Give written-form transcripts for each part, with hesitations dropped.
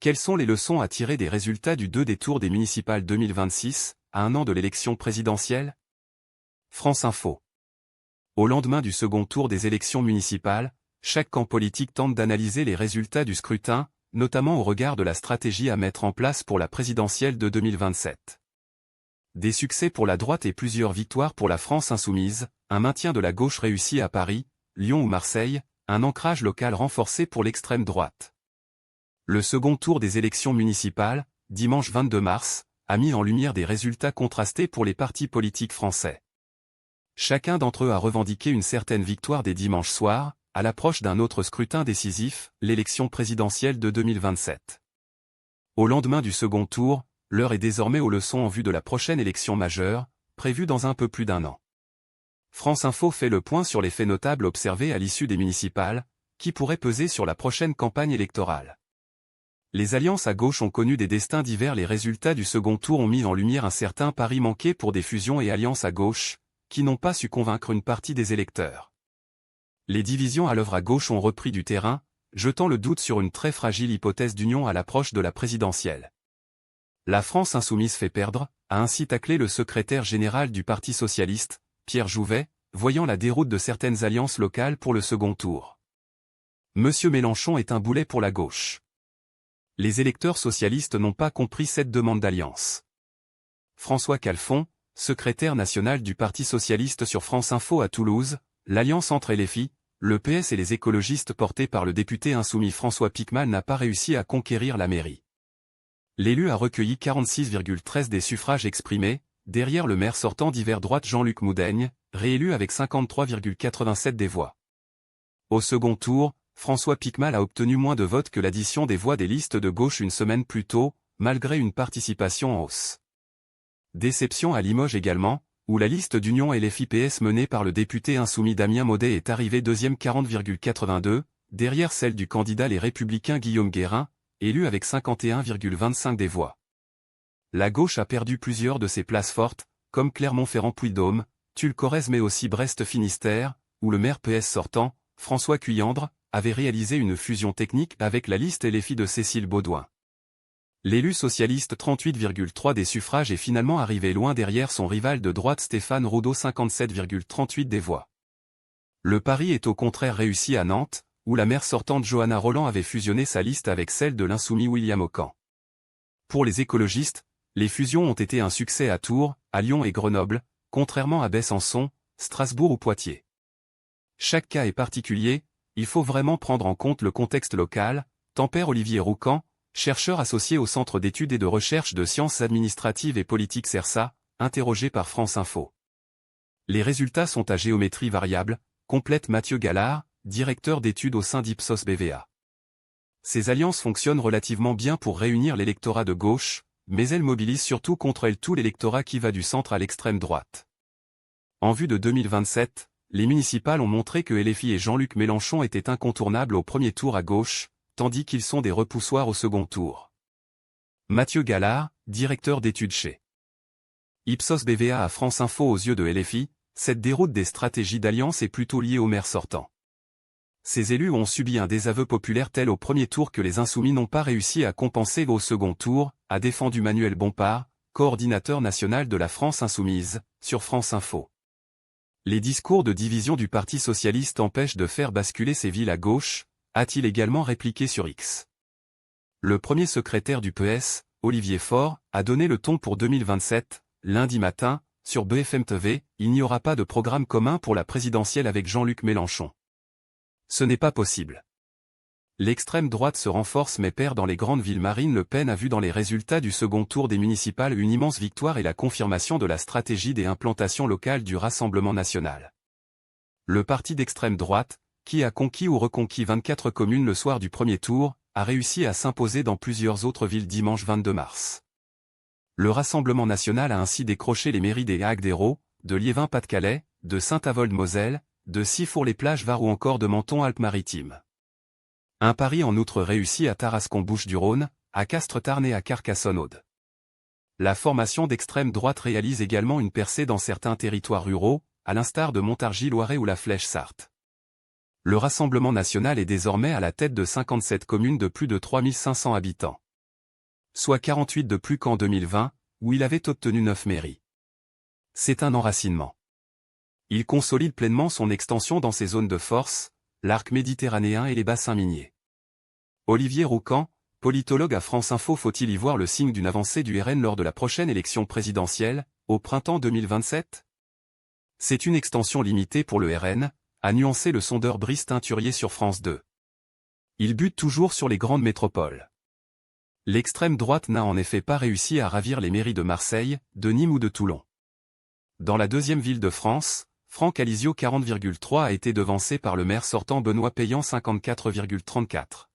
Quelles sont les leçons à tirer des résultats du 2 des tours des municipales 2026, à un an de l'élection présidentielle? France Info. Au lendemain du second tour des élections municipales, chaque camp politique tente d'analyser les résultats du scrutin, notamment au regard de la stratégie à mettre en place pour la présidentielle de 2027. Des succès pour la droite et plusieurs victoires pour la France insoumise, un maintien de la gauche réussi à Paris, Lyon ou Marseille, un ancrage local renforcé pour l'extrême droite. Le second tour des élections municipales, dimanche 22 mars, a mis en lumière des résultats contrastés pour les partis politiques français. Chacun d'entre eux a revendiqué une certaine victoire dès dimanche soir, à l'approche d'un autre scrutin décisif, l'élection présidentielle de 2027. Au lendemain du second tour, l'heure est désormais aux leçons en vue de la prochaine élection majeure, prévue dans un peu plus d'un an. France Info fait le point sur les faits notables observés à l'issue des municipales, qui pourraient peser sur la prochaine campagne électorale. Les alliances à gauche ont connu des destins divers. Les résultats du second tour ont mis en lumière un certain pari manqué pour des fusions et alliances à gauche, qui n'ont pas su convaincre une partie des électeurs. Les divisions à l'œuvre à gauche ont repris du terrain, jetant le doute sur une très fragile hypothèse d'union à l'approche de la présidentielle. La France insoumise fait perdre, a ainsi taclé le secrétaire général du Parti socialiste, Pierre Jouvet, voyant la déroute de certaines alliances locales pour le second tour. Monsieur Mélenchon est un boulet pour la gauche. Les électeurs socialistes n'ont pas compris cette demande d'alliance. François Calfon, secrétaire national du Parti socialiste sur France Info à Toulouse, l'alliance entre LFI, le PS et les écologistes portés par le député insoumis François Piquemal n'a pas réussi à conquérir la mairie. L'élu a recueilli 46,13 des suffrages exprimés, derrière le maire sortant d'hiver droite Jean-Luc Moudaigne, réélu avec 53,87 des voix. Au second tour, François Piquemal a obtenu moins de votes que l'addition des voix des listes de gauche une semaine plus tôt, malgré une participation en hausse. Déception à Limoges également, où la liste d'union LFI-PS menée par le député insoumis Damien Maudet est arrivée deuxième 40,82, derrière celle du candidat Les Républicains Guillaume Guérin, élu avec 51,25 des voix. La gauche a perdu plusieurs de ses places fortes, comme Clermont-Ferrand-Puy-de-Dôme, Tulle-Corrèze mais aussi Brest-Finistère, où le maire PS sortant, François Cuyandre, avait réalisé une fusion technique avec la liste LFI de Cécile Beaudoin. L'élu socialiste 38,3 des suffrages est finalement arrivé loin derrière son rival de droite Stéphane Roudot 57,38 des voix. Le pari est au contraire réussi à Nantes, où la maire sortante Johanna Roland avait fusionné sa liste avec celle de l'insoumis William Aucan. Pour les écologistes, les fusions ont été un succès à Tours, à Lyon et Grenoble, contrairement à Besançon, Strasbourg ou Poitiers. Chaque cas est particulier, il faut vraiment prendre en compte le contexte local, tempère Olivier Roucan, chercheur associé au Centre d'études et de recherche de sciences administratives et politiques CERSA, interrogé par France Info. Les résultats sont à géométrie variable, complète Mathieu Gallard, directeur d'études au sein d'Ipsos BVA. Ces alliances fonctionnent relativement bien pour réunir l'électorat de gauche, mais elles mobilisent surtout contre elles tout l'électorat qui va du centre à l'extrême droite. En vue de 2027, les municipales ont montré que LFI et Jean-Luc Mélenchon étaient incontournables au premier tour à gauche, tandis qu'ils sont des repoussoirs au second tour. Mathieu Gallard, directeur d'études chez Ipsos BVA à France Info. Aux yeux de LFI, cette déroute des stratégies d'alliance est plutôt liée au maire sortant. Ces élus ont subi un désaveu populaire tel au premier tour que les insoumis n'ont pas réussi à compenser au second tour, a défendu Manuel Bompard, coordinateur national de la France insoumise, sur France Info. Les discours de division du Parti socialiste empêchent de faire basculer ces villes à gauche, a-t-il également répliqué sur X. Le premier secrétaire du PS, Olivier Faure, a donné le ton pour 2027, lundi matin, sur BFM TV, il n'y aura pas de programme commun pour la présidentielle avec Jean-Luc Mélenchon. Ce n'est pas possible. L'extrême droite se renforce mais perd dans les grandes villes. Marine Le Pen a vu dans les résultats du second tour des municipales une immense victoire et la confirmation de la stratégie des implantations locales du Rassemblement national. Le parti d'extrême droite, qui a conquis ou reconquis 24 communes le soir du premier tour, a réussi à s'imposer dans plusieurs autres villes dimanche 22 mars. Le Rassemblement national a ainsi décroché les mairies des Hagues-d'Hérault, de Liévin-Pas-de-Calais, de Saint-Avold-Moselle, de Sifour-les-Plages-Var ou encore de Menton-Alpes-Maritimes. Un pari en outre réussi à Tarascon-Bouches-du-Rhône, à Castres-Tarn et à Carcassonne-Aude. La formation d'extrême droite réalise également une percée dans certains territoires ruraux, à l'instar de Montargis-Loiret ou la Flèche-Sarthe. Le Rassemblement national est désormais à la tête de 57 communes de plus de 3500 habitants. soit 48 de plus qu'en 2020, où il avait obtenu 9 mairies. C'est un enracinement. Il consolide pleinement son extension dans ses zones de force, l'arc méditerranéen et les bassins miniers. Olivier Roucan, politologue à France Info. Faut-il y voir le signe d'une avancée du RN lors de la prochaine élection présidentielle, au printemps 2027 ? C'est une extension limitée pour le RN, a nuancé le sondeur Brice Teinturier sur France 2. Il bute toujours sur les grandes métropoles. L'extrême droite n'a en effet pas réussi à ravir les mairies de Marseille, de Nîmes ou de Toulon. Dans la deuxième ville de France, Franck Alizio 40,3 a été devancé par le maire sortant Benoît Payan 54,34.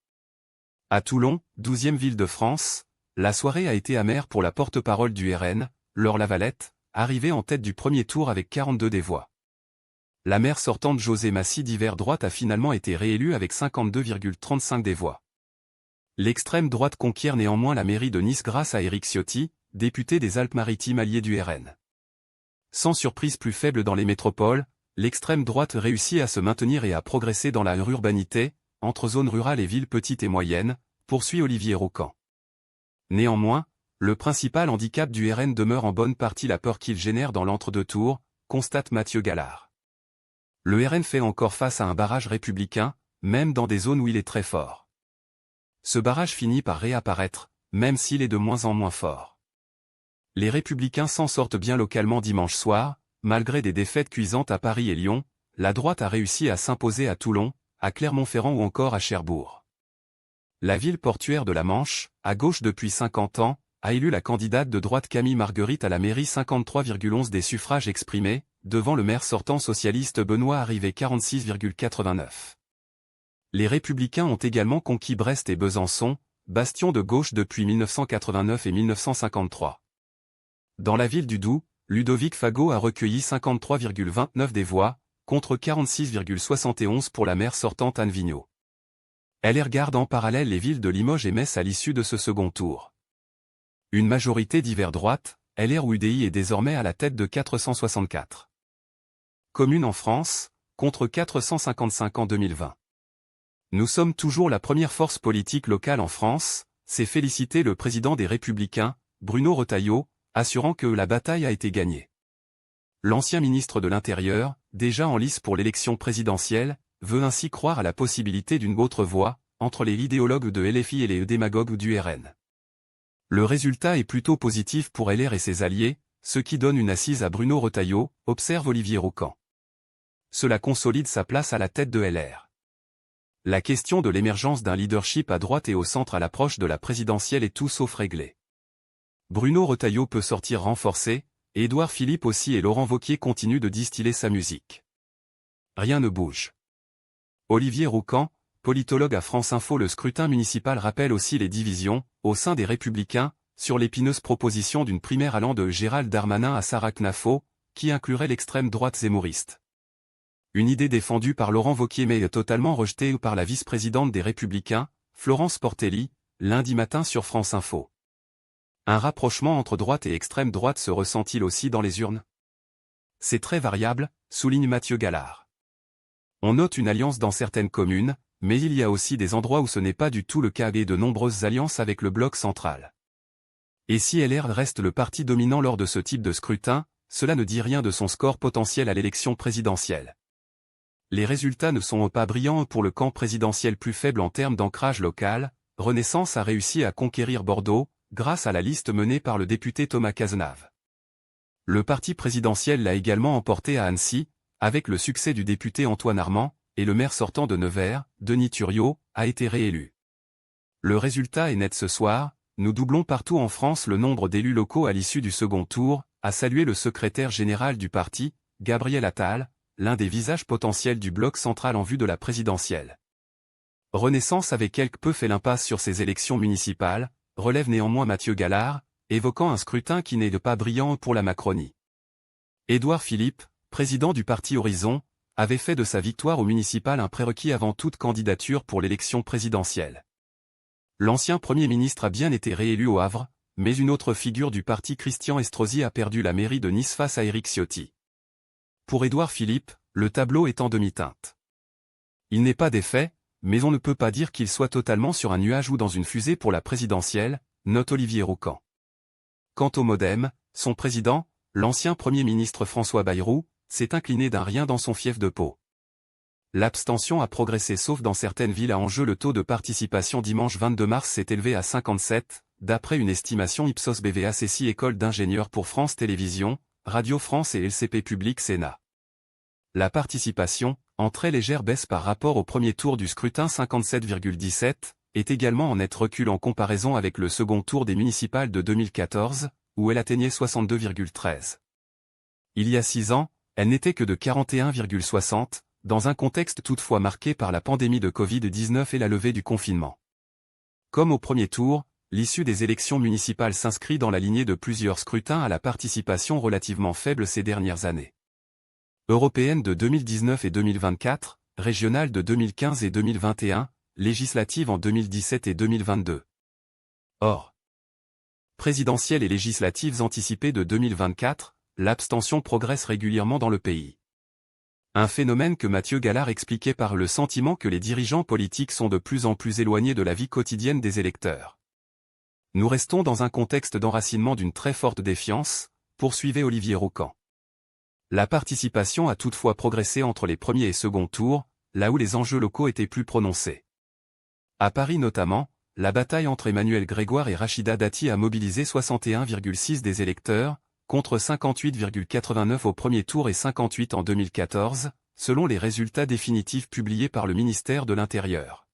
À Toulon, 12e ville de France, la soirée a été amère pour la porte-parole du RN, Laure Lavalette, arrivée en tête du premier tour avec 42 des voix. La maire sortante José Massy d'hiver droite a finalement été réélue avec 52,35 des voix. L'extrême droite conquiert néanmoins la mairie de Nice grâce à Éric Ciotti, député des Alpes-Maritimes allié du RN. Sans surprise plus faible dans les métropoles, l'extrême droite réussit à se maintenir et à progresser dans la urbanité, entre zones rurales et villes petites et moyennes, poursuit Olivier Roucan. Néanmoins, le principal handicap du RN demeure en bonne partie la peur qu'il génère dans l'entre-deux tours, constate Mathieu Gallard. Le RN fait encore face à un barrage républicain, même dans des zones où il est très fort. Ce barrage finit par réapparaître, même s'il est de moins en moins fort. Les Républicains s'en sortent bien localement dimanche soir, malgré des défaites cuisantes à Paris et Lyon, la droite a réussi à s'imposer à Toulon, à Clermont-Ferrand ou encore à Cherbourg. La ville portuaire de la Manche, à gauche depuis 50 ans, a élu la candidate de droite Camille Marguerite à la mairie 53,11 des suffrages exprimés, devant le maire sortant socialiste Benoît arrivé 46,89. Les Républicains ont également conquis Brest et Besançon, bastions de gauche depuis 1989 et 1953. Dans la ville du Doubs, Ludovic Fago a recueilli 53,29 des voix, contre 46,71 pour la maire sortante Anne Vigneault. LR garde en parallèle les villes de Limoges et Metz à l'issue de ce second tour. Une majorité d'hiver droite, LR ou UDI est désormais à la tête de 464 communes en France, contre 455 en 2020. Nous sommes toujours la première force politique locale en France, s'est félicité le président des Républicains, Bruno Retailleau, assurant que la bataille a été gagnée. L'ancien ministre de l'Intérieur, déjà en lice pour l'élection présidentielle, veut ainsi croire à la possibilité d'une autre voie, entre les idéologues de LFI et les démagogues du RN. Le résultat est plutôt positif pour LR et ses alliés, ce qui donne une assise à Bruno Retailleau, observe Olivier Roucan. Cela consolide sa place à la tête de LR. La question de l'émergence d'un leadership à droite et au centre à l'approche de la présidentielle est tout sauf réglée. Bruno Retailleau peut sortir renforcé, et Édouard Philippe aussi et Laurent Wauquiez continuent de distiller sa musique. Rien ne bouge. Olivier Roucan, politologue à France Info. Le scrutin municipal rappelle aussi les divisions, au sein des Républicains, sur l'épineuse proposition d'une primaire allant de Gérald Darmanin à Sarah Knafo, qui inclurait l'extrême droite zémouriste. Une idée défendue par Laurent Wauquiez mais totalement rejetée par la vice-présidente des Républicains, Florence Portelli, lundi matin sur France Info. Un rapprochement entre droite et extrême droite se ressent-il aussi dans les urnes? C'est très variable, souligne Mathieu Gallard. On note une alliance dans certaines communes, mais il y a aussi des endroits où ce n'est pas du tout le cas et de nombreuses alliances avec le bloc central. Et si LR reste le parti dominant lors de ce type de scrutin, cela ne dit rien de son score potentiel à l'élection présidentielle. Les résultats ne sont pas brillants pour le camp présidentiel plus faible en termes d'ancrage local. Renaissance a réussi à conquérir Bordeaux, grâce à la liste menée par le député Thomas Cazenave. Le parti présidentiel l'a également emporté à Annecy, avec le succès du député Antoine Armand, et le maire sortant de Nevers, Denis Thuriot, a été réélu. Le résultat est net ce soir, nous doublons partout en France le nombre d'élus locaux à l'issue du second tour, a salué le secrétaire général du parti, Gabriel Attal, l'un des visages potentiels du bloc central en vue de la présidentielle. Renaissance avait quelque peu fait l'impasse sur ces élections municipales, relève néanmoins Mathieu Gallard, évoquant un scrutin qui n'est pas brillant pour la Macronie. Édouard Philippe, président du parti Horizon, avait fait de sa victoire au municipal un prérequis avant toute candidature pour l'élection présidentielle. L'ancien Premier ministre a bien été réélu au Havre, mais une autre figure du parti Christian Estrosi a perdu la mairie de Nice face à Éric Ciotti. Pour Édouard Philippe, le tableau est en demi-teinte. Il n'est pas défait, mais on ne peut pas dire qu'il soit totalement sur un nuage ou dans une fusée pour la présidentielle, note Olivier Roucan. Quant au MoDem, son président, l'ancien Premier ministre François Bayrou, s'est incliné d'un rien dans son fief de Pau. L'abstention a progressé sauf dans certaines villes à enjeu. Le taux de participation dimanche 22 mars s'est élevé à 57, d'après une estimation Ipsos BVA CECI École d'ingénieurs pour France Télévisions, Radio France et LCP Public Sénat. La participation, en très légère baisse par rapport au premier tour du scrutin 57,17, est également en net recul en comparaison avec le second tour des municipales de 2014, où elle atteignait 62,13. Il y a 6 ans, elle n'était que de 41,60, dans un contexte toutefois marqué par la pandémie de Covid-19 et la levée du confinement. Comme au premier tour, l'issue des élections municipales s'inscrit dans la lignée de plusieurs scrutins à la participation relativement faible ces dernières années. Européenne de 2019 et 2024, régionale de 2015 et 2021, législative en 2017 et 2022. Or, présidentielles et législatives anticipées de 2024, l'abstention progresse régulièrement dans le pays. Un phénomène que Mathieu Gallard expliquait par le sentiment que les dirigeants politiques sont de plus en plus éloignés de la vie quotidienne des électeurs. Nous restons dans un contexte d'enracinement d'une très forte défiance, poursuivait Olivier Roucan. La participation a toutefois progressé entre les premiers et seconds tours, là où les enjeux locaux étaient plus prononcés. À Paris notamment, la bataille entre Emmanuel Grégoire et Rachida Dati a mobilisé 61,6 des électeurs, contre 58,89 au premier tour et 58 en 2014, selon les résultats définitifs publiés par le ministère de l'Intérieur.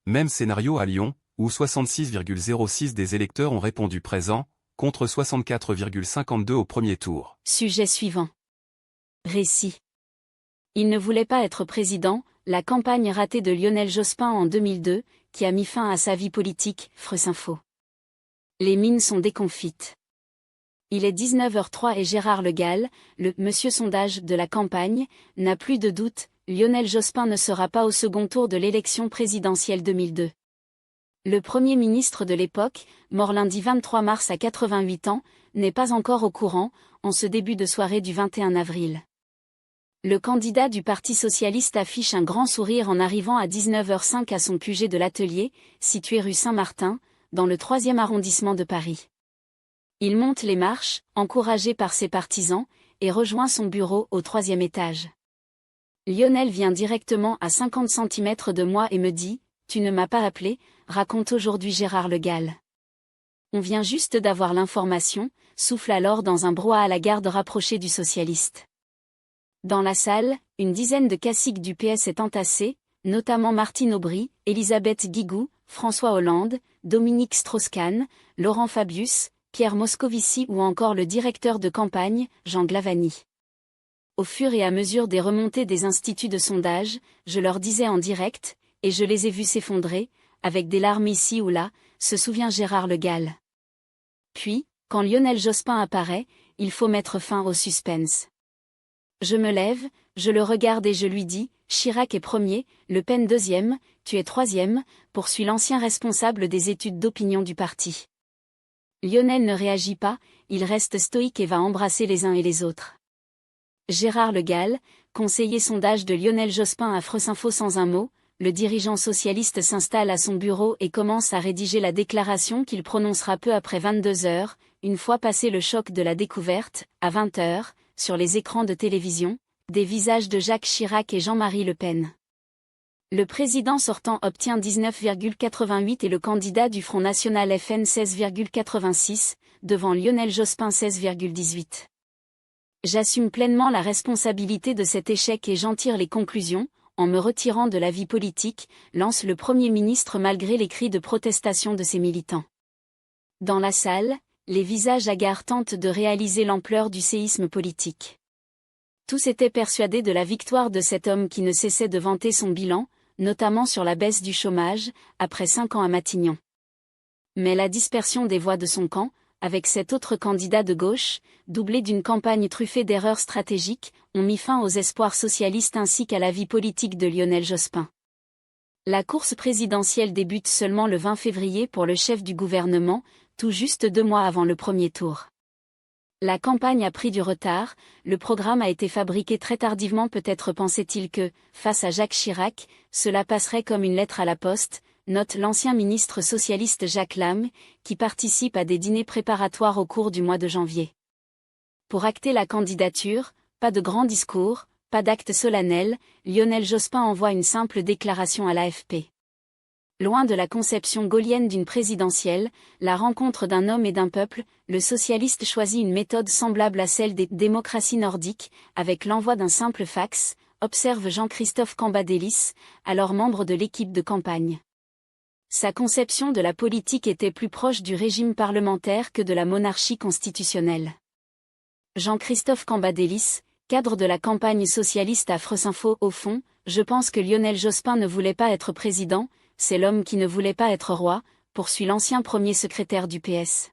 Même scénario à Lyon, où 66,06 des électeurs ont répondu présent, contre 64,52 au premier tour. Sujet suivant. Récit. Il ne voulait pas être président, la campagne ratée de Lionel Jospin en 2002, qui a mis fin à sa vie politique, France Info. Les mines sont déconfites. Il est 19h03 et Gérard Le Gall, le « Monsieur Sondage » de la campagne, n'a plus de doute, Lionel Jospin ne sera pas au second tour de l'élection présidentielle 2002. Le Premier ministre de l'époque, mort lundi 23 mars à 88 ans, n'est pas encore au courant, en ce début de soirée du 21 avril. Le candidat du Parti socialiste affiche un grand sourire en arrivant à 19h05 à son QG de l'Atelier, situé rue Saint-Martin, dans le 3e arrondissement de Paris. Il monte les marches, encouragé par ses partisans, et rejoint son bureau au 3e étage. Lionel vient directement à 50 cm de moi et me dit « Tu ne m'as pas appelé », raconte aujourd'hui Gérard Le Gall. On vient juste d'avoir l'information, souffle alors dans un brouhaha à la garde rapprochée du socialiste. Dans la salle, une dizaine de caciques du PS est entassée, notamment Martine Aubry, Elisabeth Guigou, François Hollande, Dominique Strauss-Kahn, Laurent Fabius, Pierre Moscovici ou encore le directeur de campagne, Jean Glavany. Au fur et à mesure des remontées des instituts de sondage, je leur disais en direct, et je les ai vus s'effondrer, avec des larmes ici ou là, se souvient Gérard Le Gall. Puis, quand Lionel Jospin apparaît, il faut mettre fin au suspense. Je me lève, je le regarde et je lui dis, Chirac est premier, Le Pen deuxième, tu es troisième, poursuit l'ancien responsable des études d'opinion du parti. Lionel ne réagit pas, il reste stoïque et va embrasser les uns et les autres. Gérard Le Gall, conseiller sondage de Lionel Jospin à France Info sans un mot, le dirigeant socialiste s'installe à son bureau et commence à rédiger la déclaration qu'il prononcera peu après 22 heures, une fois passé le choc de la découverte, à 20 heures, sur les écrans de télévision, des visages de Jacques Chirac et Jean-Marie Le Pen. Le président sortant obtient 19,88 et le candidat du Front National FN 16,86, devant Lionel Jospin 16,18. J'assume pleinement la responsabilité de cet échec et j'en tire les conclusions, en me retirant de la vie politique, lance le Premier ministre malgré les cris de protestation de ses militants. Dans la salle, les visages hagards tentent de réaliser l'ampleur du séisme politique. Tous étaient persuadés de la victoire de cet homme qui ne cessait de vanter son bilan, notamment sur la baisse du chômage, après 5 ans à Matignon. Mais la dispersion des voix de son camp, avec cet autre candidat de gauche, doublé d'une campagne truffée d'erreurs stratégiques, ont mis fin aux espoirs socialistes ainsi qu'à la vie politique de Lionel Jospin. La course présidentielle débute seulement le 20 février pour le chef du gouvernement, tout juste 2 mois avant le premier tour. La campagne a pris du retard, le programme a été fabriqué très tardivement. Peut-être pensait-il que, face à Jacques Chirac, cela passerait comme une lettre à la poste, note l'ancien ministre socialiste Jacques Lame, qui participe à des dîners préparatoires au cours du mois de janvier. Pour acter la candidature, pas de grand discours, pas d'acte solennel, Lionel Jospin envoie une simple déclaration à l'AFP. Loin de la conception gaullienne d'une présidentielle, la rencontre d'un homme et d'un peuple, le socialiste choisit une méthode semblable à celle des démocraties nordiques, avec l'envoi d'un simple fax, observe Jean-Christophe Cambadélis, alors membre de l'équipe de campagne. Sa conception de la politique était plus proche du régime parlementaire que de la monarchie constitutionnelle. Jean-Christophe Cambadélis, cadre de la campagne socialiste à Freusinfo. Au fond, je pense que Lionel Jospin ne voulait pas être président, c'est l'homme qui ne voulait pas être roi, poursuit l'ancien premier secrétaire du PS.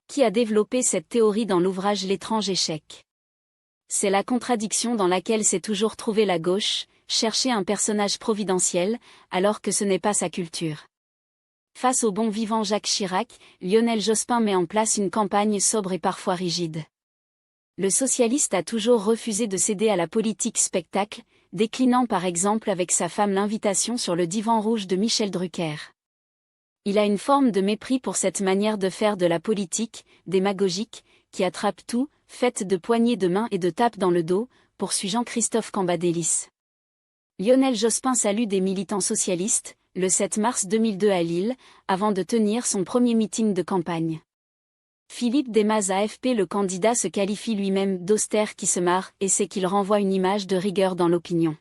Qui a développé cette théorie dans l'ouvrage L'étrange échec. C'est la contradiction dans laquelle s'est toujours trouvée la gauche, chercher un personnage providentiel, alors que ce n'est pas sa culture. Face au bon vivant Jacques Chirac, Lionel Jospin met en place une campagne sobre et parfois rigide. Le socialiste a toujours refusé de céder à la politique spectacle, déclinant par exemple avec sa femme l'invitation sur le divan rouge de Michel Drucker. Il a une forme de mépris pour cette manière de faire de la politique, démagogique, qui attrape tout, faite de poignées de main et de tapes dans le dos, poursuit Jean-Christophe Cambadélis. Lionel Jospin salue des militants socialistes, le 7 mars 2002 à Lille, avant de tenir son premier meeting de campagne. Philippe Desmaz AFP. Le candidat se qualifie lui-même d'austère qui se marre et sait qu'il renvoie une image de rigueur dans l'opinion.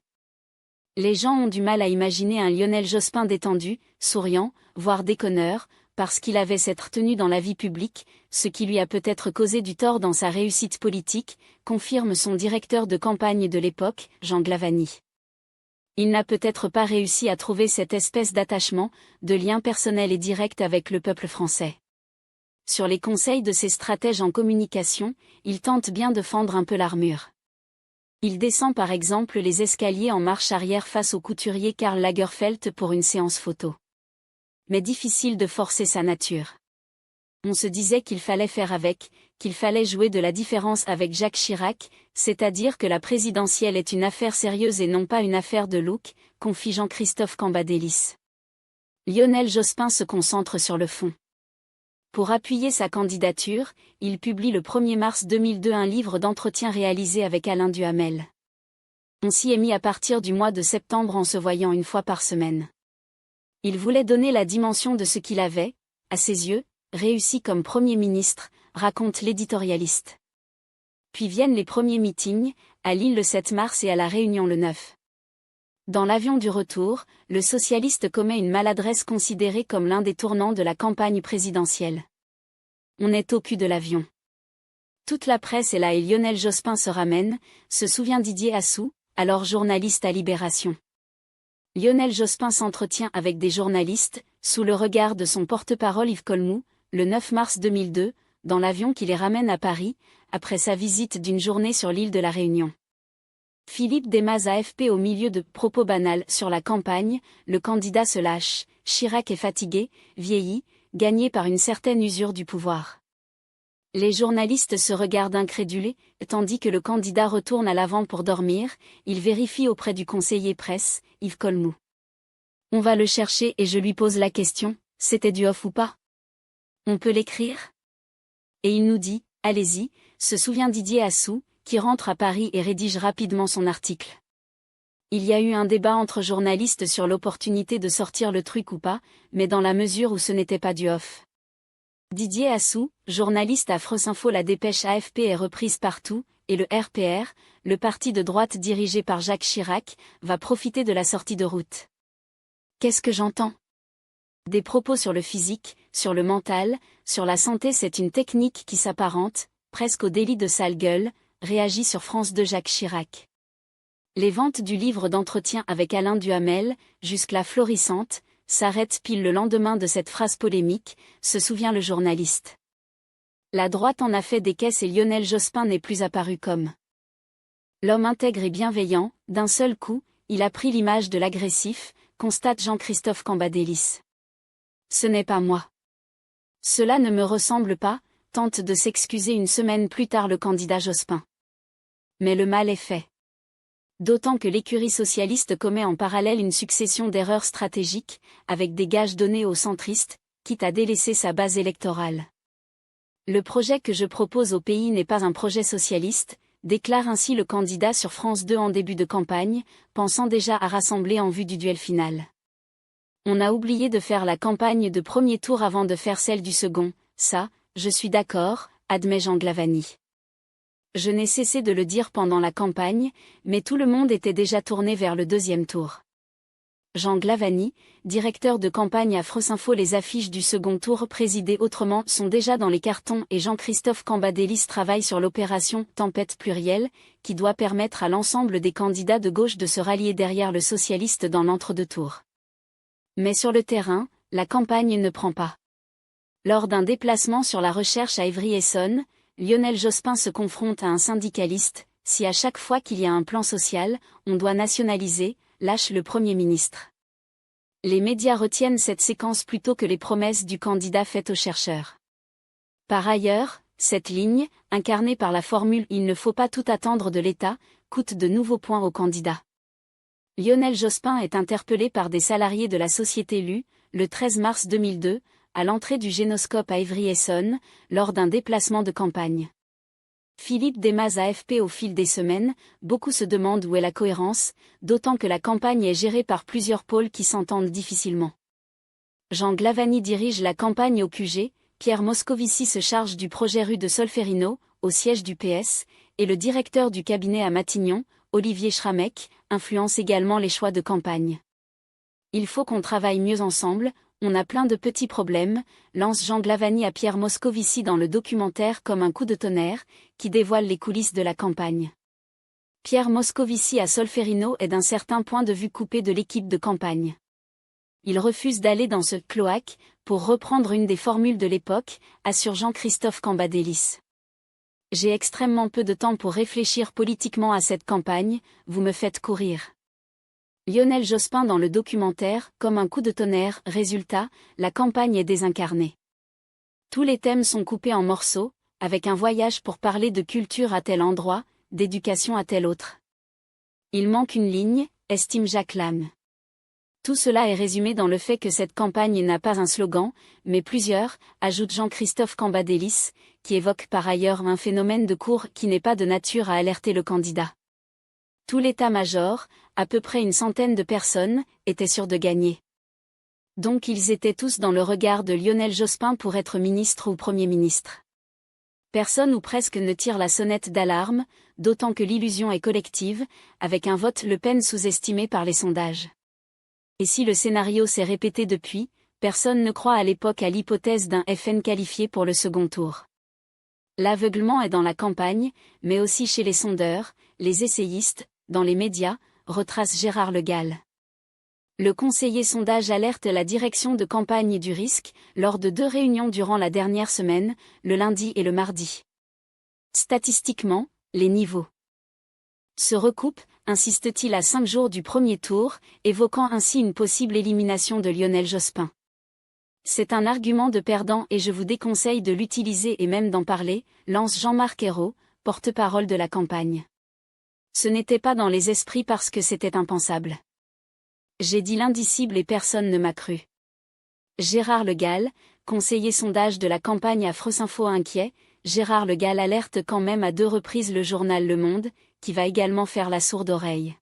Les gens ont du mal à imaginer un Lionel Jospin détendu, souriant, voire déconneur, parce qu'il avait s'être tenu dans la vie publique, ce qui lui a peut-être causé du tort dans sa réussite politique, confirme son directeur de campagne de l'époque, Jean Glavany. Il n'a peut-être pas réussi à trouver cette espèce d'attachement, de lien personnel et direct avec le peuple français. Sur les conseils de ses stratèges en communication, il tente bien de fendre un peu l'armure. Il descend par exemple les escaliers en marche arrière face au couturier Karl Lagerfeld pour une séance photo. Mais difficile de forcer sa nature. On se disait qu'il fallait faire avec, qu'il fallait jouer de la différence avec Jacques Chirac, c'est-à-dire que la présidentielle est une affaire sérieuse et non pas une affaire de look, confie Jean-Christophe Cambadélis. Lionel Jospin se concentre sur le fond. Pour appuyer sa candidature, il publie le 1er mars 2002 un livre d'entretien réalisé avec Alain Duhamel. On s'y est mis à partir du mois de septembre en se voyant une fois par semaine. Il voulait donner la dimension de ce qu'il avait, à ses yeux, réussi comme Premier ministre, raconte l'éditorialiste. Puis viennent les premiers meetings, à Lille le 7 mars et à La Réunion le 9. Dans l'avion du retour, le socialiste commet une maladresse considérée comme l'un des tournants de la campagne présidentielle. On est au cul de l'avion. Toute la presse est là et Lionel Jospin se ramène, se souvient Didier Assou, alors journaliste à Libération. Lionel Jospin s'entretient avec des journalistes, sous le regard de son porte-parole Yves Colmou, le 9 mars 2002, dans l'avion qui les ramène à Paris, après sa visite d'une journée sur l'île de la Réunion. Philippe Desmaz AFP. Au milieu de propos banals sur la campagne, le candidat se lâche, Chirac est fatigué, vieilli, gagné par une certaine usure du pouvoir. Les journalistes se regardent incrédulés, tandis que le candidat retourne à l'avant pour dormir, il vérifie auprès du conseiller presse, Yves Colmou. On va le chercher et je lui pose la question, c'était du off ou pas? On peut l'écrire? Et il nous dit, allez-y, se souvient Didier Assou, qui rentre à Paris et rédige rapidement son article. Il y a eu un débat entre journalistes sur l'opportunité de sortir le truc ou pas, mais dans la mesure où ce n'était pas du off. Didier Assou, journaliste à Freusinfo. La dépêche AFP est reprise partout, et le RPR, le parti de droite dirigé par Jacques Chirac, va profiter de la sortie de route. Qu'est-ce que j'entends? Des propos sur le physique, sur le mental, sur la santé. C'est une technique qui s'apparente, presque au délit de sale gueule, réagit sur France 2 Jacques Chirac. Les ventes du livre d'entretien avec Alain Duhamel, jusque-là florissantes, s'arrêtent pile le lendemain de cette phrase polémique, se souvient le journaliste. La droite en a fait des caisses et Lionel Jospin n'est plus apparu comme l'homme intègre et bienveillant. D'un seul coup, il a pris l'image de l'agressif, constate Jean-Christophe Cambadélis. Ce n'est pas moi. Cela ne me ressemble pas, tente de s'excuser une semaine plus tard le candidat Jospin. Mais le mal est fait. D'autant que l'écurie socialiste commet en parallèle une succession d'erreurs stratégiques, avec des gages donnés aux centristes, quitte à délaisser sa base électorale. Le projet que je propose au pays n'est pas un projet socialiste, déclare ainsi le candidat sur France 2 en début de campagne, pensant déjà à rassembler en vue du duel final. On a oublié de faire la campagne de premier tour avant de faire celle du second, ça, je suis d'accord, admet Jean Glavany. Je n'ai cessé de le dire pendant la campagne, mais tout le monde était déjà tourné vers le deuxième tour. Jean Glavany, directeur de campagne à France Info. Les affiches du second tour présidé autrement sont déjà dans les cartons et Jean-Christophe Cambadélis travaille sur l'opération « Tempête plurielle » qui doit permettre à l'ensemble des candidats de gauche de se rallier derrière le socialiste dans l'entre-deux-tours. Mais sur le terrain, la campagne ne prend pas. Lors d'un déplacement sur la recherche à Évry-Essonne, Lionel Jospin se confronte à un syndicaliste. Si à chaque fois qu'il y a un plan social, on doit nationaliser, lâche le Premier ministre. Les médias retiennent cette séquence plutôt que les promesses du candidat faites aux chercheurs. Par ailleurs, cette ligne, incarnée par la formule « il ne faut pas tout attendre de l'État », coûte de nouveaux points au candidat. Lionel Jospin est interpellé par des salariés de la société LU, le 13 mars 2002, à l'entrée du Génoscope à Évry-Essonne, lors d'un déplacement de campagne. Philippe Desmaz AFP. Au fil des semaines, beaucoup se demandent où est la cohérence, d'autant que la campagne est gérée par plusieurs pôles qui s'entendent difficilement. Jean Glavany dirige la campagne au QG, Pierre Moscovici se charge du projet rue de Solferino, au siège du PS, et le directeur du cabinet à Matignon, Olivier Schramek, influence également les choix de campagne. Il faut qu'on travaille mieux ensemble, on a plein de petits problèmes, lance Jean Glavany à Pierre Moscovici dans le documentaire Comme un coup de tonnerre, qui dévoile les coulisses de la campagne. Pierre Moscovici à Solferino est d'un certain point de vue coupé de l'équipe de campagne. Il refuse d'aller dans ce cloaque, pour reprendre une des formules de l'époque, assure Jean-Christophe Cambadélis. J'ai extrêmement peu de temps pour réfléchir politiquement à cette campagne, vous me faites courir. Lionel Jospin dans le documentaire, Comme un coup de tonnerre, résultat, la campagne est désincarnée. Tous les thèmes sont coupés en morceaux, avec un voyage pour parler de culture à tel endroit, d'éducation à tel autre. Il manque une ligne, estime Jacques Lame. Tout cela est résumé dans le fait que cette campagne n'a pas un slogan, mais plusieurs, ajoute Jean-Christophe Cambadélis, qui évoque par ailleurs un phénomène de cours qui n'est pas de nature à alerter le candidat. Tout l'état-major, à peu près une centaine de personnes, était sûr de gagner. Donc ils étaient tous dans le regard de Lionel Jospin pour être ministre ou Premier ministre. Personne ou presque ne tire la sonnette d'alarme, d'autant que l'illusion est collective, avec un vote Le Pen sous-estimé par les sondages. Et si le scénario s'est répété depuis, personne ne croit à l'époque à l'hypothèse d'un FN qualifié pour le second tour. L'aveuglement est dans la campagne, mais aussi chez les sondeurs, les essayistes, dans les médias, retrace Gérard Le Gall. Le conseiller sondage alerte la direction de campagne du risque, lors de 2 réunions durant la dernière semaine, le lundi et le mardi. Statistiquement, les niveaux se recoupent, insiste-t-il à 5 jours du premier tour, évoquant ainsi une possible élimination de Lionel Jospin. C'est un argument de perdant et je vous déconseille de l'utiliser et même d'en parler, lance Jean-Marc Ayrault, porte-parole de la campagne. Ce n'était pas dans les esprits parce que c'était impensable. J'ai dit l'indicible et personne ne m'a cru. Gérard Le Gall, conseiller sondage de la campagne à France Info inquiet, Gérard Le Gall alerte quand même à 2 reprises le journal Le Monde, qui va également faire la sourde oreille.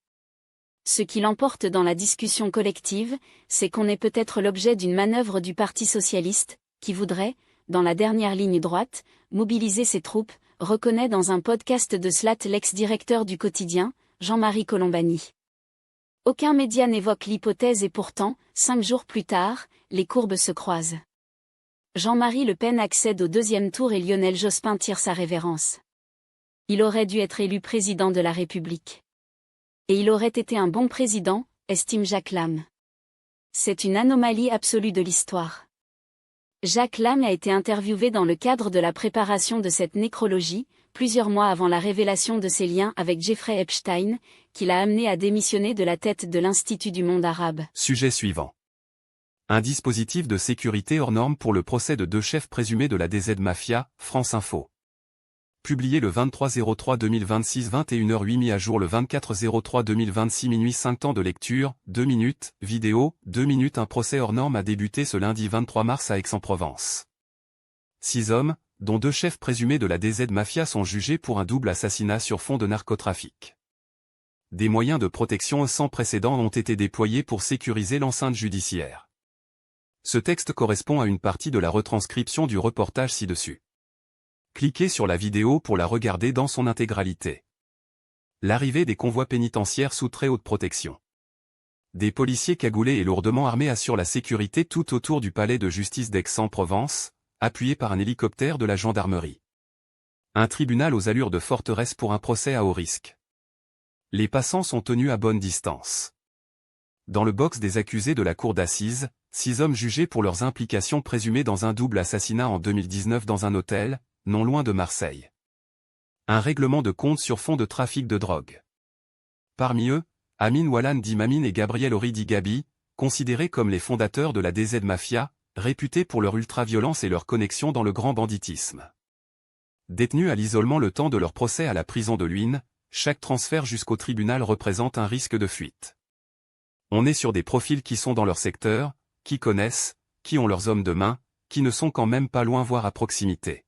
Ce qui l'emporte dans la discussion collective, c'est qu'on est peut-être l'objet d'une manœuvre du Parti socialiste, qui voudrait, dans la dernière ligne droite, mobiliser ses troupes, reconnaît dans un podcast de Slat l'ex-directeur du quotidien, Jean-Marie Colombani. Aucun média n'évoque l'hypothèse et pourtant, 5 jours plus tard, les courbes se croisent. Jean-Marie Le Pen accède au 2e tour et Lionel Jospin tire sa révérence. Il aurait dû être élu président de la République. Et il aurait été un bon président, estime Jacques Lame. C'est une anomalie absolue de l'histoire. Jacques Lame a été interviewé dans le cadre de la préparation de cette nécrologie, plusieurs mois avant la révélation de ses liens avec Jeffrey Epstein, qui l'a amené à démissionner de la tête de l'Institut du monde arabe. Sujet suivant. Un dispositif de sécurité hors norme pour le procès de 2 chefs présumés de la DZ Mafia, France Info. Publié le 23/03/2026 21h08 mis à jour le 24/03/2026 minuit 5 temps de lecture, 2 minutes, vidéo, 2 minutes. Un procès hors norme a débuté ce lundi 23 mars à Aix-en-Provence. 6 hommes, dont 2 chefs présumés de la DZ Mafia sont jugés pour un double assassinat sur fond de narcotrafic. Des moyens de protection sans précédent ont été déployés pour sécuriser l'enceinte judiciaire. Ce texte correspond à une partie de la retranscription du reportage ci-dessus. Cliquez sur la vidéo pour la regarder dans son intégralité. L'arrivée des convois pénitentiaires sous très haute protection. Des policiers cagoulés et lourdement armés assurent la sécurité tout autour du palais de justice d'Aix-en-Provence, appuyé par un hélicoptère de la gendarmerie. Un tribunal aux allures de forteresse pour un procès à haut risque. Les passants sont tenus à bonne distance. Dans le box des accusés de la cour d'assises, 6 hommes jugés pour leurs implications présumées dans un double assassinat en 2019 dans un hôtel, non loin de Marseille. Un règlement de compte sur fond de trafic de drogue. Parmi eux, Amin Wallan dit Mamine et Gabriel Horry dit Gabi, considérés comme les fondateurs de la DZ Mafia, réputés pour leur ultra-violence et leur connexion dans le grand banditisme. Détenus à l'isolement le temps de leur procès à la prison de Luynes, chaque transfert jusqu'au tribunal représente un risque de fuite. On est sur des profils qui sont dans leur secteur, qui connaissent, qui ont leurs hommes de main, qui ne sont quand même pas loin voire à proximité.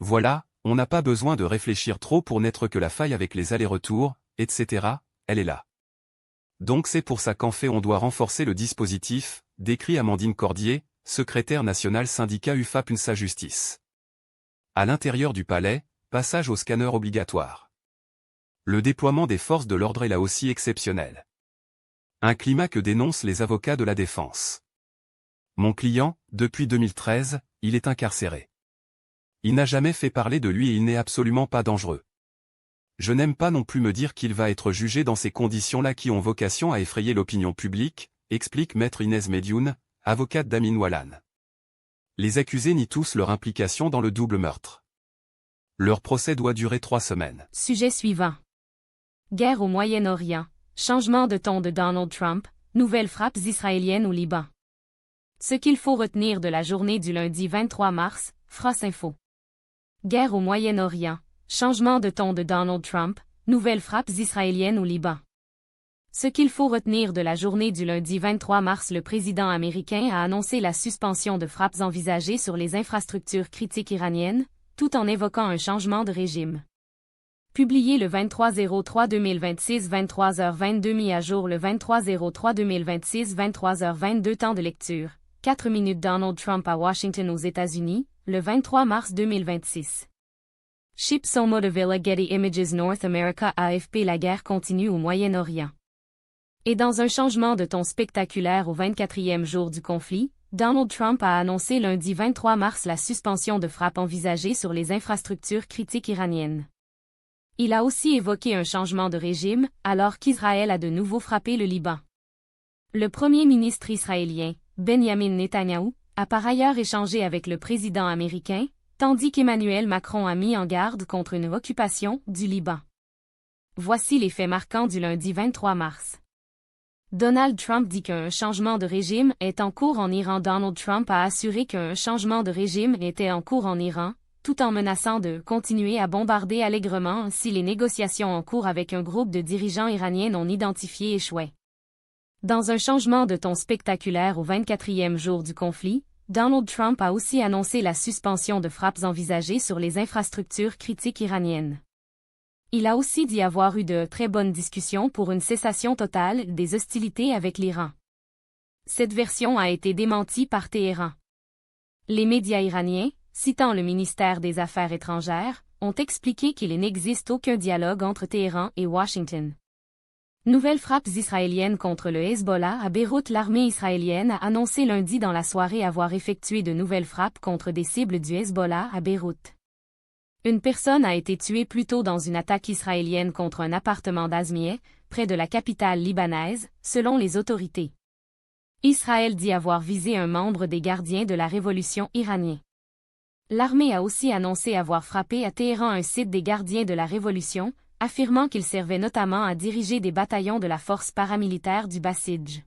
Voilà, on n'a pas besoin de réfléchir trop pour n'être que la faille avec les allers-retours, etc., elle est là. Donc c'est pour ça qu'en fait on doit renforcer le dispositif, décrit Amandine Cordier, secrétaire nationale syndicat UFA-PUNSA Justice. À l'intérieur du palais, passage au scanner obligatoire. Le déploiement des forces de l'ordre est là aussi exceptionnel. Un climat que dénoncent les avocats de la défense. Mon client, depuis 2013, il est incarcéré. Il n'a jamais fait parler de lui et il n'est absolument pas dangereux. Je n'aime pas non plus me dire qu'il va être jugé dans ces conditions-là qui ont vocation à effrayer l'opinion publique, explique maître Inès Medioun, avocate d'Amin Wallan. Les accusés nient tous leur implication dans le double meurtre. Leur procès doit durer 3 semaines. Sujet suivant. Guerre au Moyen-Orient, changement de ton de Donald Trump, nouvelles frappes israéliennes au Liban. Ce qu'il faut retenir de la journée du lundi 23 mars, France Info. Guerre au Moyen-Orient, changement de ton de Donald Trump, nouvelles frappes israéliennes au Liban. Ce qu'il faut retenir de la journée du lundi 23 mars, le président américain a annoncé la suspension de frappes envisagées sur les infrastructures critiques iraniennes, tout en évoquant un changement de régime. Publié le 23/03/2026 23h22 mis à jour le 23/03/2026 23h22 temps de lecture, 4 minutes. Donald Trump à Washington aux États-Unis, le 23 mars 2026. Ship Somodevilla Getty Images North America AFP. La guerre continue au Moyen-Orient. Et dans un changement de ton spectaculaire au 24e jour du conflit, Donald Trump a annoncé lundi 23 mars la suspension de frappes envisagées sur les infrastructures critiques iraniennes. Il a aussi évoqué un changement de régime, alors qu'Israël a de nouveau frappé le Liban. Le premier ministre israélien, Benjamin Netanyahou, a par ailleurs échangé avec le président américain, tandis qu'Emmanuel Macron a mis en garde contre une occupation du Liban. Voici les faits marquants du lundi 23 mars. Donald Trump dit qu'un changement de régime est en cours en Iran. Donald Trump a assuré qu'un changement de régime était en cours en Iran, tout en menaçant de continuer à bombarder allègrement si les négociations en cours avec un groupe de dirigeants iraniens non identifiés échouaient. Dans un changement de ton spectaculaire au 24e jour du conflit, Donald Trump a aussi annoncé la suspension de frappes envisagées sur les infrastructures critiques iraniennes. Il a aussi dit avoir eu de très bonnes discussions pour une cessation totale des hostilités avec l'Iran. Cette version a été démentie par Téhéran. Les médias iraniens, citant le ministère des Affaires étrangères, ont expliqué qu'il n'existe aucun dialogue entre Téhéran et Washington. Nouvelles frappes israéliennes contre le Hezbollah à Beyrouth. L'armée israélienne a annoncé lundi dans la soirée avoir effectué de nouvelles frappes contre des cibles du Hezbollah à Beyrouth. Une personne a été tuée plus tôt dans une attaque israélienne contre un appartement d'Azmieh, près de la capitale libanaise, selon les autorités. Israël dit avoir visé un membre des gardiens de la révolution iranien. L'armée a aussi annoncé avoir frappé à Téhéran un site des gardiens de la révolution, affirmant qu'il servait notamment à diriger des bataillons de la force paramilitaire du Basij.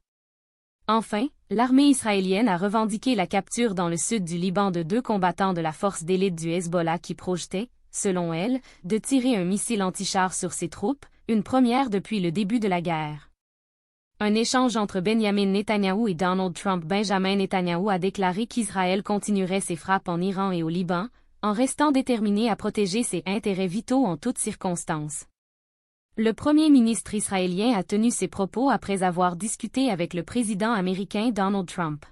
Enfin, l'armée israélienne a revendiqué la capture dans le sud du Liban de 2 combattants de la force d'élite du Hezbollah qui projetaient, selon elle, de tirer un missile anti-char sur ses troupes, une première depuis le début de la guerre. Un échange entre Benjamin Netanyahou et Donald Trump. Benjamin Netanyahou a déclaré qu'Israël continuerait ses frappes en Iran et au Liban, en restant déterminé à protéger ses intérêts vitaux en toutes circonstances. Le premier ministre israélien a tenu ces propos après avoir discuté avec le président américain Donald Trump.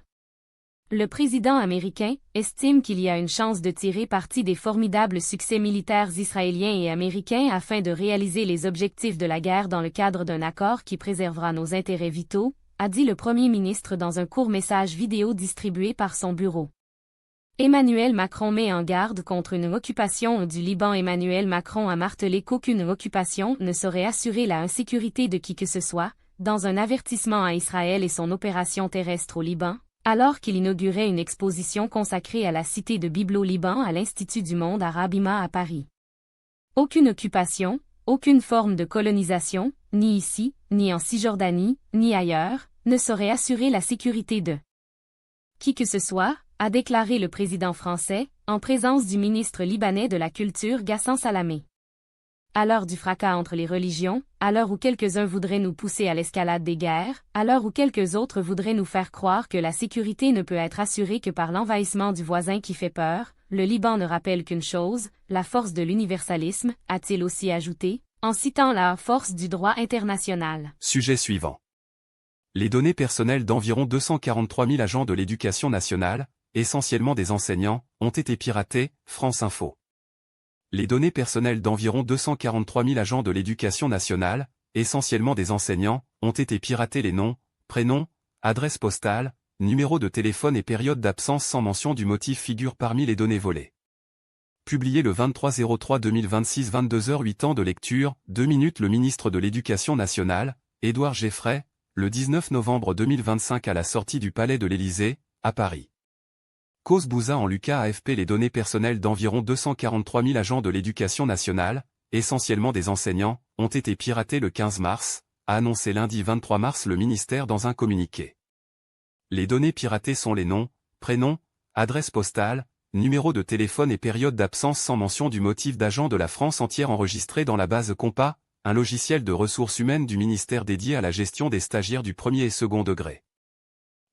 Le président américain estime qu'il y a une chance de tirer parti des formidables succès militaires israéliens et américains afin de réaliser les objectifs de la guerre dans le cadre d'un accord qui préservera nos intérêts vitaux, a dit le premier ministre dans un court message vidéo distribué par son bureau. Emmanuel Macron met en garde contre une occupation du Liban. Emmanuel Macron a martelé qu'aucune occupation ne saurait assurer la sécurité de qui que ce soit, dans un avertissement à Israël et son opération terrestre au Liban, alors qu'il inaugurait une exposition consacrée à la cité de Byblo-Liban à l'Institut du monde arabe IMA à Paris. Aucune occupation, aucune forme de colonisation, ni ici, ni en Cisjordanie, ni ailleurs, ne saurait assurer la sécurité de qui que ce soit, a déclaré le président français, en présence du ministre libanais de la Culture Ghassan Salamé. À l'heure du fracas entre les religions, à l'heure où quelques-uns voudraient nous pousser à l'escalade des guerres, à l'heure où quelques autres voudraient nous faire croire que la sécurité ne peut être assurée que par l'envahissement du voisin qui fait peur, le Liban ne rappelle qu'une chose, la force de l'universalisme, a-t-il aussi ajouté, en citant la force du droit international. Sujet suivant. Les données personnelles d'environ 243 000 agents de l'éducation nationale, essentiellement des enseignants, ont été piratées, France Info. Les données personnelles d'environ 243 000 agents de l'éducation nationale, essentiellement des enseignants, ont été piratées. Les noms, prénoms, adresses postales, numéros de téléphone et période d'absence sans mention du motif figurent parmi les données volées. Publié le 23/03/2026, 22h08 temps de lecture, 2 minutes. Le ministre de l'Éducation nationale, Édouard Geoffray, le 19 novembre 2025 à la sortie du Palais de l'Élysée, à Paris. Cause Bouza en Lucas. AFP. Les données personnelles d'environ 243 000 agents de l'éducation nationale, essentiellement des enseignants, ont été piratées le 15 mars, a annoncé lundi 23 mars le ministère dans un communiqué. Les données piratées sont les noms, prénoms, adresses postales, numéros de téléphone et période d'absence sans mention du motif d'agents de la France entière enregistrés dans la base Compa, un logiciel de ressources humaines du ministère dédié à la gestion des stagiaires du premier et second degré.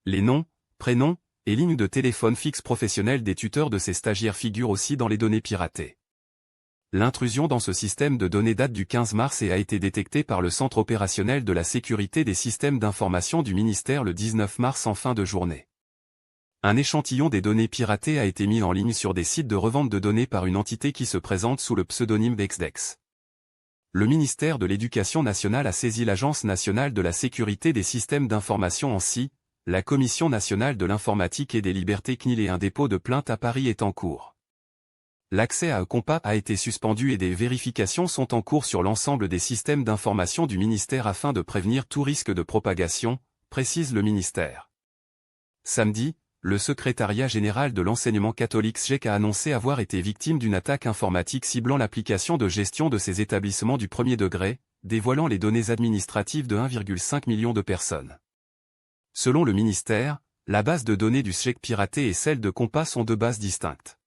Les noms, prénoms, et lignes de téléphone fixe professionnelles des tuteurs de ces stagiaires figurent aussi dans les données piratées. L'intrusion dans ce système de données date du 15 mars et a été détectée par le Centre opérationnel de la sécurité des systèmes d'information du ministère le 19 mars en fin de journée. Un échantillon des données piratées a été mis en ligne sur des sites de revente de données par une entité qui se présente sous le pseudonyme d'Exdex. Le ministère de l'Éducation nationale a saisi l'Agence nationale de la sécurité des systèmes d'information ANSSI, la Commission nationale de l'informatique et des libertés CNIL et un dépôt de plainte à Paris est en cours. L'accès à Compa a été suspendu et des vérifications sont en cours sur l'ensemble des systèmes d'information du ministère afin de prévenir tout risque de propagation, précise le ministère. Samedi, le secrétariat général de l'enseignement catholique SGEC a annoncé avoir été victime d'une attaque informatique ciblant l'application de gestion de ses établissements du premier degré, dévoilant les données administratives de 1,5 million de personnes. Selon le ministère, la base de données du SGEC piratée et celle de Compa sont deux bases distinctes.